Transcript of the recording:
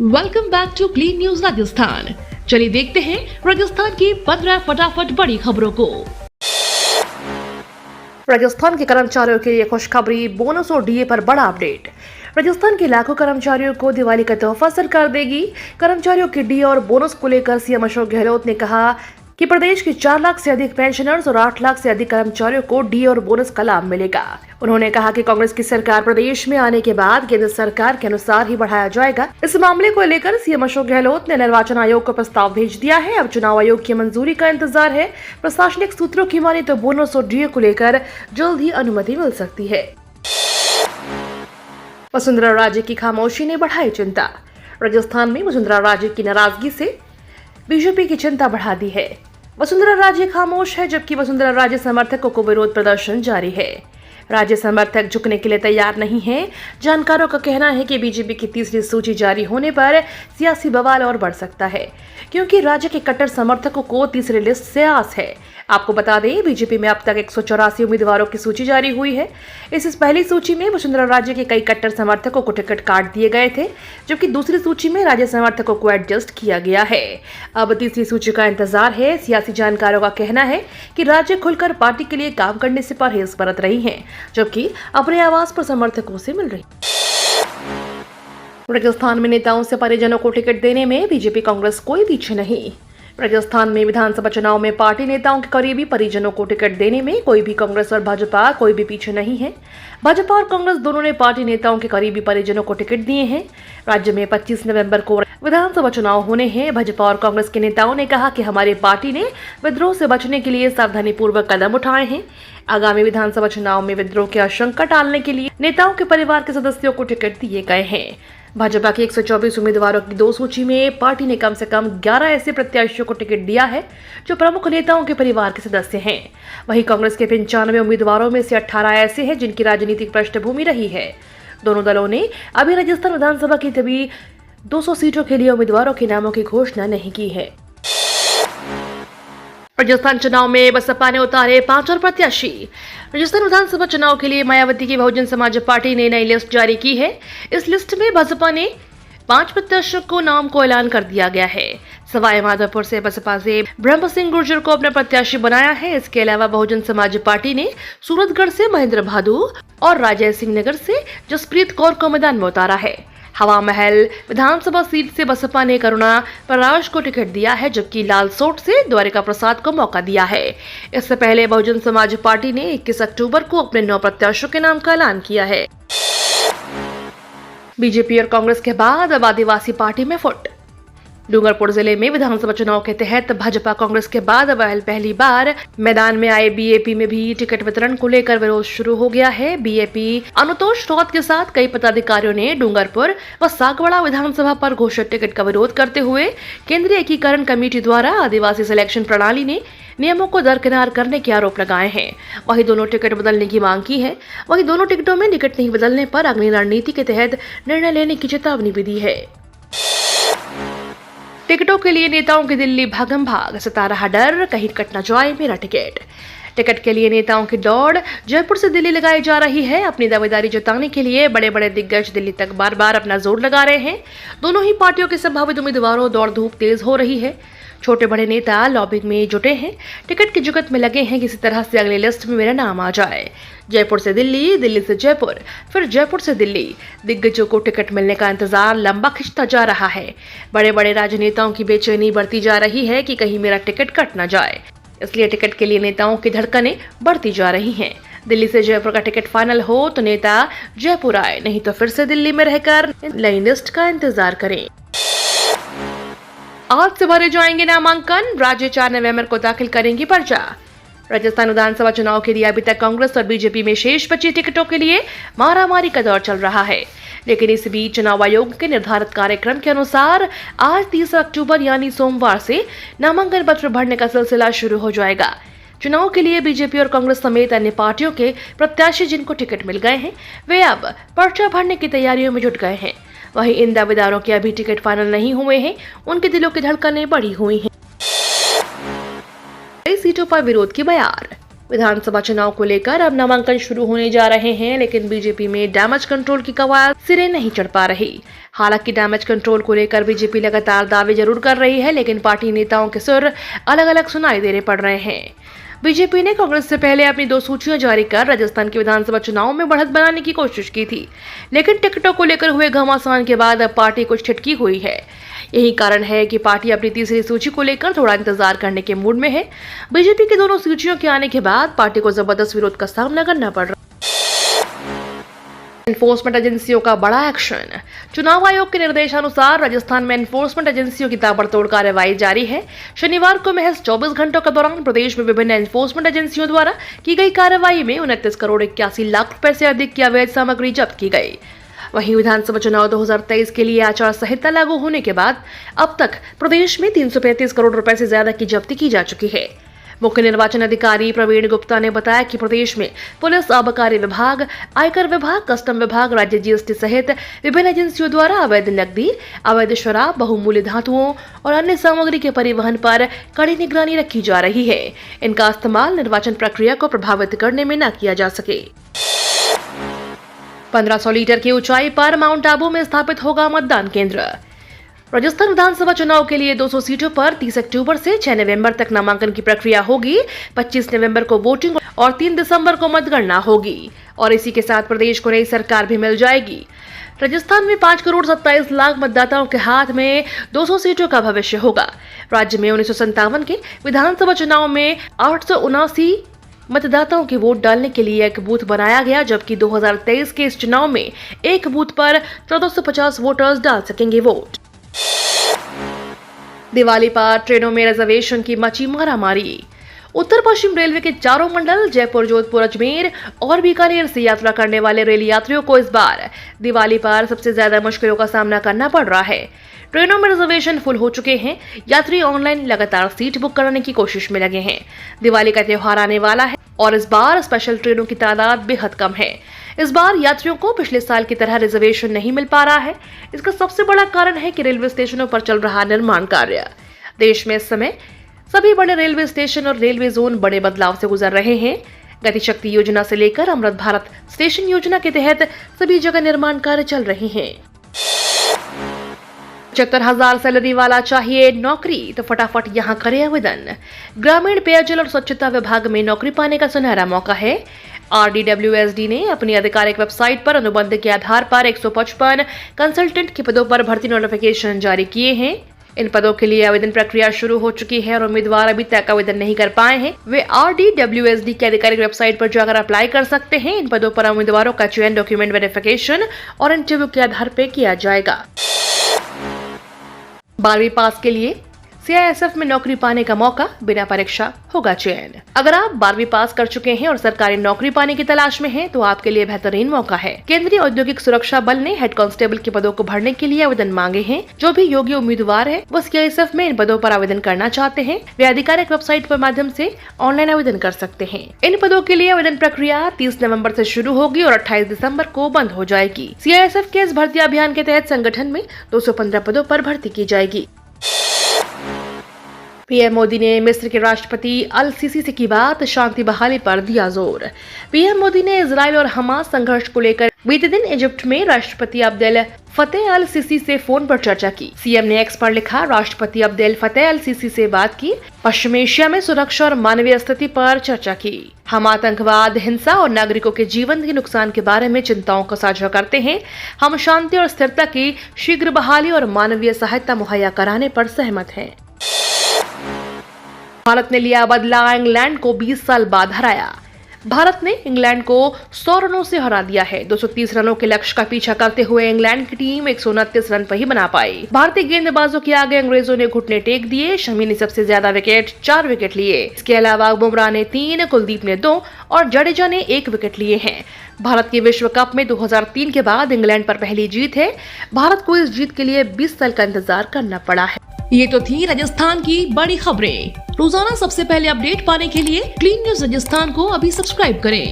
Welcome back to clean news Rajasthan. चलिए देखते हैं राजस्थान की 15 फटाफट बड़ी खबरों को। राजस्थान के कर्मचारियों के लिए खुशखबरी, बोनस और डीए पर बड़ा अपडेट। राजस्थान के लाखों कर्मचारियों को दिवाली का तोहफा सरकार देगी। कर्मचारियों के डीए और बोनस को लेकर सीएम अशोक गहलोत ने कहा कि प्रदेश के 4 लाख से अधिक पेंशनर्स और 8 लाख से अधिक कर्मचारियों को डीए और बोनस का लाभ मिलेगा। उन्होंने कहा कि कांग्रेस की सरकार प्रदेश में आने के बाद केंद्र सरकार के अनुसार ही बढ़ाया जाएगा। इस मामले को लेकर सीएम अशोक गहलोत ने निर्वाचन आयोग को प्रस्ताव भेज दिया है। अब चुनाव आयोग की मंजूरी का इंतजार है। प्रशासनिक सूत्रों की माने तो बोनस और डीए को लेकर जल्द ही अनुमति मिल सकती है। वसुंधरा राजे की खामोशी ने बढ़ाई चिंता। राजस्थान में वसुंधरा राजे की नाराजगी से बीजेपी की चिंता बढ़ा दी है। वसुंधरा राजे खामोश है, जबकि वसुंधरा राजे समर्थकों को विरोध प्रदर्शन जारी है। राज्य समर्थक झुकने के लिए तैयार नहीं हैं। जानकारों का कहना है कि बीजेपी की तीसरी सूची जारी होने पर सियासी बवाल और बढ़ सकता है, क्योंकि राज्य के कट्टर समर्थकों को तीसरी लिस्ट से आस है। आपको बता दें, बीजेपी में अब तक 184 उम्मीदवारों की सूची जारी हुई है। इस पहली सूची में वसुंधरा राजे के कई कट्टर समर्थकों को टिकट काट दिए गए थे, जबकि दूसरी सूची में राज्य समर्थकों को एडजस्ट किया गया है। अब तीसरी सूची का इंतजार है। सियासी जानकारों का कहना है कि राज्य खुलकर पार्टी के लिए काम करने से परहेज बरत रही है, जबकि अपने आवाज पर समर्थकों से मिल रही। राजस्थान में नेताओं से परिजनों को टिकट देने में बीजेपी कांग्रेस कोई पीछे नहीं। राजस्थान में विधानसभा चुनाव में पार्टी नेताओं के करीबी परिजनों को टिकट देने में कोई भी कांग्रेस और भाजपा कोई भी पीछे नहीं है। भाजपा और कांग्रेस दोनों ने पार्टी नेताओं के करीबी परिजनों को टिकट दिए हैं। राज्य में 25 नवंबर को विधानसभा चुनाव होने हैं। भाजपा और कांग्रेस के नेताओं ने कहा कि हमारी पार्टी ने विद्रोह से बचने के लिए सावधानीपूर्वक कदम उठाए हैं। आगामी विधानसभा चुनाव में विद्रोह की आशंका टालने के लिए नेताओं के परिवार के सदस्यों को टिकट दिए गए हैं। भाजपा की 124 उम्मीदवारों की 2 सूची में पार्टी ने कम से कम 11 ऐसे प्रत्याशियों को टिकट दिया है जो प्रमुख नेताओं के परिवार के सदस्य हैं। वहीं कांग्रेस के 95 उम्मीदवारों में से 18 ऐसे हैं जिनकी राजनीतिक पृष्ठभूमि रही है। दोनों दलों ने अभी राजस्थान विधानसभा की सभी 200 सीटों के लिए उम्मीदवारों के नामों की घोषणा नहीं की है। राजस्थान चुनाव में बसपा ने उतारे 5 और प्रत्याशी। राजस्थान विधानसभा चुनाव के लिए मायावती की बहुजन समाज पार्टी ने नई लिस्ट जारी की है। इस लिस्ट में बसपा ने 5 प्रत्याशियों को नाम को ऐलान कर दिया गया है। सवाई माधोपुर से बसपा से ब्रह्म सिंह गुर्जर को अपना प्रत्याशी बनाया है। इसके अलावा बहुजन समाज पार्टी ने सूरतगढ़ से महेंद्र भादु और राजय सिंह नगर से जसप्रीत कौर को मैदान में उतारा है। हवा महल विधानसभा सीट से बसपा ने करुणा पराश को टिकट दिया है, जबकि लालसोट से द्वारिका प्रसाद को मौका दिया है। इससे पहले बहुजन समाज पार्टी ने 21 अक्टूबर को अपने 9 प्रत्याशियों के नाम का ऐलान किया है। बीजेपी और कांग्रेस के बाद अब आदिवासी पार्टी में फुट। डूंगरपुर जिले में विधानसभा चुनाव के तहत भाजपा कांग्रेस के बाद अब पहली बार मैदान में आए बीएपी में भी टिकट वितरण को लेकर विरोध शुरू हो गया है। बीएपी अनुतोष राउत के साथ कई पदाधिकारियों ने डूंगरपुर व सागवाड़ा विधानसभा पर घोषित टिकट का विरोध करते हुए केंद्रीय एकीकरण कमेटी द्वारा आदिवासी सिलेक्शन प्रणाली ने नियमों को दरकिनार करने के आरोप लगाए हैं। वहीं दोनों टिकट बदलने की मांग की है। वहीं दोनों टिकटों में टिकट नहीं बदलने पर अग्नि रणनीति के तहत निर्णय लेने की चेतावनी भी दी है। टिकटों के लिए नेताओं की दिल्ली भागम भाग, सता रहा डर कहीं कट न जाए मेरा टिकट। टिकट के लिए नेताओं की दौड़ जयपुर से दिल्ली लगाई जा रही है। अपनी दावेदारी जताने के लिए बड़े बड़े दिग्गज दिल्ली तक बार बार अपना जोर लगा रहे हैं। दोनों ही पार्टियों के संभावित उम्मीदवारों दौड़ धूप तेज हो रही है। छोटे बड़े नेता लॉबिंग में जुटे हैं, टिकट की जुगत में लगे हैं किसी तरह से अगली लिस्ट में मेरा नाम आ जाए। जयपुर से दिल्ली, दिल्ली से जयपुर, फिर जयपुर से दिल्ली। दिग्गजों को टिकट मिलने का इंतजार लंबा खिंचता जा रहा है। बड़े बड़े राजनेताओं की बेचैनी बढ़ती जा रही है कि कहीं मेरा टिकट कट न जाए। इसलिए टिकट के लिए नेताओं की धड़कनें बढ़ती जा रही हैं। दिल्ली से जयपुर का टिकट फाइनल हो तो नेता जयपुर आए, नहीं तो फिर से दिल्ली में रहकर नई लिस्ट का इंतजार करें। आज से भरे जाएंगे नामांकन। राज्य 4 नवंबर को दाखिल करेंगी पर्चा। राजस्थान विधानसभा चुनाव के लिए अभी तक कांग्रेस और बीजेपी में शेष बची टिकटों के लिए मारामारी का दौर चल रहा है। लेकिन इस बीच चुनाव आयोग के निर्धारित कार्यक्रम के अनुसार आज 30 अक्टूबर यानी सोमवार से नामांकन पत्र भरने का सिलसिला शुरू हो जाएगा। चुनाव के लिए बीजेपी और कांग्रेस समेत अन्य पार्टियों के प्रत्याशी जिनको टिकट मिल गए हैं, वे अब पर्चा भरने की तैयारियों में जुट गए हैं। वहीं इन दावेदारों के अभी टिकट फाइनल नहीं हुए हैं, उनके दिलों की धड़कनें बढ़ी हुई हैं। कई सीटों पर विरोध की बयार। विधानसभा चुनाव को लेकर अब नामांकन शुरू होने जा रहे हैं, लेकिन बीजेपी में डैमेज कंट्रोल की कवायद सिरे नहीं चढ़ पा रही। हालांकि डैमेज कंट्रोल को लेकर बीजेपी लगातार दावे जरूर कर रही है, लेकिन पार्टी नेताओं के सुर अलग अलग सुनाई देने पड़ रहे हैं। बीजेपी ने कांग्रेस से पहले अपनी 2 सूचियां जारी कर राजस्थान के विधानसभा चुनाव में बढ़त बनाने की कोशिश की थी, लेकिन टिकटों को लेकर हुए घमासान के बाद अब पार्टी कुछ छिटकी हुई है। यही कारण है कि पार्टी अपनी तीसरी सूची को लेकर थोड़ा इंतजार करने के मूड में है। बीजेपी की दोनों सूचियों के आने के बाद पार्टी को जबरदस्त विरोध का सामना करना पड़ रहा है। एनफोर्समेंट एजेंसियों का बड़ा एक्शन। चुनाव आयोग के निर्देशानुसार राजस्थान में एनफोर्समेंट एजेंसियों की ताबड़तोड़ कार्रवाई जारी है। शनिवार को महज 24 घंटों के दौरान प्रदेश में विभिन्न एनफोर्समेंट एजेंसियों द्वारा की गई कार्रवाई में 29 करोड़ 81 लाख रुपए से अधिक की अवैध सामग्री जब्त की गई। वहीं विधानसभा चुनाव 2023 के लिए आचार संहिता लागू होने के बाद अब तक प्रदेश में 335 करोड़ रुपए से ज्यादा की जब्ती की जा चुकी है। मुख्य निर्वाचन अधिकारी प्रवीण गुप्ता ने बताया कि प्रदेश में पुलिस, आबकारी विभाग, आयकर विभाग, कस्टम विभाग, राज्य जीएसटी सहित विभिन्न एजेंसियों द्वारा अवैध नकदी, अवैध शराब, बहुमूल्य धातुओं और अन्य सामग्री के परिवहन पर कड़ी निगरानी रखी जा रही है। इनका इस्तेमाल निर्वाचन प्रक्रिया को प्रभावित करने में न किया जा सके। 1500 लीटर की ऊंचाई पर माउंट आबू में स्थापित होगा मतदान केंद्र। राजस्थान विधानसभा चुनाव के लिए 200 सीटों पर 30 अक्टूबर से 6 नवंबर तक नामांकन की प्रक्रिया होगी। 25 नवंबर को वोटिंग और 3 दिसंबर को मतगणना होगी और इसी के साथ प्रदेश को नई सरकार भी मिल जाएगी। राजस्थान में 5 करोड़ 27 लाख मतदाताओं के हाथ में 200 सीटों का भविष्य होगा। राज्य में 1957 के विधानसभा चुनाव में 879 मतदाताओं के वोट डालने के लिए एक बूथ बनाया गया, जबकि 2023 के इस चुनाव में एक बूथ पर 1450 वोटर्स डाल सकेंगे वोट। दिवाली पर ट्रेनों में रिजर्वेशन की मची मारामारी। उत्तर पश्चिम रेलवे के चारों मंडल जयपुर, जोधपुर, अजमेर और बीकानेर से यात्रा करने वाले रेल यात्रियों को इस बार दिवाली पर सबसे ज्यादा मुश्किलों का सामना करना पड़ रहा है। ट्रेनों में रिजर्वेशन फुल हो चुके हैं। यात्री ऑनलाइन लगातार सीट बुक कराने की कोशिश में लगे हैं। दिवाली का त्योहार आने वाला है और इस बार स्पेशल ट्रेनों की तादाद बेहद कम है। इस बार यात्रियों को पिछले साल की तरह रिजर्वेशन नहीं मिल पा रहा है। इसका सबसे बड़ा कारण है कि रेलवे स्टेशनों पर चल रहा निर्माण कार्य। देश में इस समय सभी बड़े रेलवे स्टेशन और रेलवे जोन बड़े बदलाव से गुजर रहे हैं। गति शक्ति योजना से लेकर अमृत भारत स्टेशन योजना के तहत सभी जगह निर्माण कार्य चल रहे हैं। 75,000 सैलरी वाला चाहिए नौकरी तो फटाफट यहां करे आवेदन। ग्रामीण पेयजल और स्वच्छता विभाग में नौकरी पाने का सुनहरा मौका है। RDWSD ने अपनी आधिकारिक वेबसाइट पर अनुबंध के आधार पर 155 कंसल्टेंट के पदों पर भर्ती नोटिफिकेशन जारी किए हैं। इन पदों के लिए आवेदन प्रक्रिया शुरू हो चुकी है और उम्मीदवार अभी तक आवेदन नहीं कर पाए हैं वे RDWSD की आधिकारिक वेबसाइट पर जाकर अप्लाई कर सकते हैं। इन पदों पर उम्मीदवारों का चयन डॉक्यूमेंट वेरिफिकेशन और इंटरव्यू के आधार पर किया जाएगा। 12वीं पास के लिए CISF में नौकरी पाने का मौका, बिना परीक्षा होगा चयन। अगर आप 12वीं पास कर चुके हैं और सरकारी नौकरी पाने की तलाश में हैं, तो आपके लिए बेहतरीन मौका है। केंद्रीय औद्योगिक सुरक्षा बल ने हेड कांस्टेबल के पदों को भरने के लिए आवेदन मांगे हैं। जो भी योग्य उम्मीदवार है वो CISF में इन पदों पर आवेदन करना चाहते हैं, वे आधिकारिक वेबसाइट पर माध्यम से ऑनलाइन आवेदन कर सकते हैं। इन पदों के लिए आवेदन प्रक्रिया 30 नवम्बर से शुरू होगी और 28 दिसम्बर को बंद हो जाएगी। CISF के इस भर्ती अभियान के तहत संगठन में 215 पदों पर भर्ती की जाएगी। पीएम मोदी ने मिस्र के राष्ट्रपति अल सीसी से की बात, शांति बहाली पर दिया जोर। पीएम मोदी ने इजराइल और हमास संघर्ष को लेकर बीते दिन इजिप्ट में राष्ट्रपति अब्देल फतेह अल सीसी से फोन पर चर्चा की। सीएम ने एक्स पर लिखा, राष्ट्रपति अब्देल फतेह अल सीसी से बात की, पश्चिम एशिया में सुरक्षा और मानवीय स्थिति पर चर्चा की। हम आतंकवाद, हिंसा और नागरिकों के जीवन के नुकसान के बारे में चिंताओं को साझा करते हैं। हम शांति और स्थिरता की शीघ्र बहाली और मानवीय सहायता मुहैया कराने पर सहमत हैं। भारत ने लिया बदला, इंग्लैंड को 20 साल बाद हराया। भारत ने इंग्लैंड को 100 रनों से हरा दिया है। 230 रनों के लक्ष्य का पीछा करते हुए इंग्लैंड की टीम 129 रन पर ही बना पाई। भारतीय गेंदबाजों के आगे अंग्रेजों ने घुटने टेक दिए। शमी ने सबसे ज्यादा विकेट 4 विकेट लिए। इसके अलावा बुमराह ने 3, कुलदीप ने 2 और जडेजा ने 1 विकेट लिए हैं। भारत की विश्व कप में 2003 के बाद इंग्लैंड पर पहली जीत है। भारत को इस जीत के लिए 20 साल का इंतजार करना पड़ा है। ये तो थी राजस्थान की बड़ी खबरें। रोजाना सबसे पहले अपडेट पाने के लिए क्लीन न्यूज राजस्थान को अभी सब्सक्राइब करें।